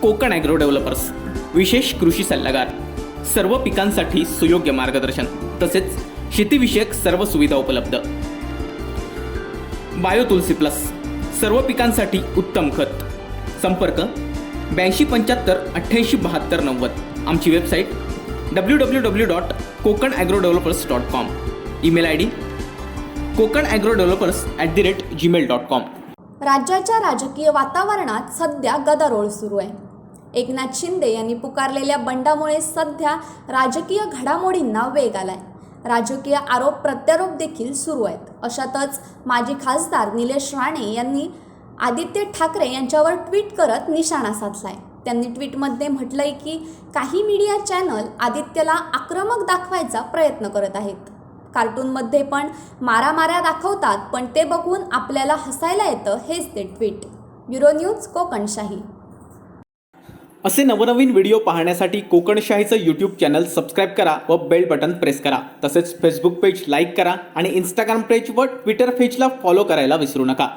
Konkan agro developers विशेष कृषी सल्लागार, सर्व पिकांसाठी सुयोग्य मार्गदर्शन तसेच शेतीविषयक सर्व सुविधा उपलब्ध। बायो तुलसी प्लस सर्व पिकांसाठी उत्तम खत। संपर्क 8275 88 72 90। आमची website www.kokanagroddevelopers.com। Email ID kokanagroddevelopers@gmail.com। राज्याच्या राजकीय वातावरणात सध्या गदारोळ सुरू आहे। एकनाथ शिंदे यांनी पुकारलेल्या बंडामुळे सध्या राजकीय घडामोडींना वेग आलाय। राजकीय आरोप प्रत्यारोप देखील सुरू आहेत। अशातच माजी खासदार निलेश राणे यांनी आदित्य ठाकरे यांच्यावर ट्विट करत निशाणा साधलाय। त्यांनी ट्विटमध्ये म्हटलंय की काही मीडिया चॅनल आदित्यला आक्रमक दाखवायचा प्रयत्न करत आहेत। कार्टूनमध्ये पण मारामाऱ्या दाखवतात, पण ते बघून आपल्याला हसायला येतं, हेच ते ट्विट। Bureau news कोकणशाही। असे नवनवीन व्हिडिओ पाहण्यासाठी कोकणशाहीचं यूट्यूब चॅनल सबस्क्राईब करा व बेल बटन प्रेस करा। तसेच फेसबुक पेज लाईक करा आणि इंस्टाग्राम पेज व ट्विटर पेजला फॉलो करायला विसरू नका।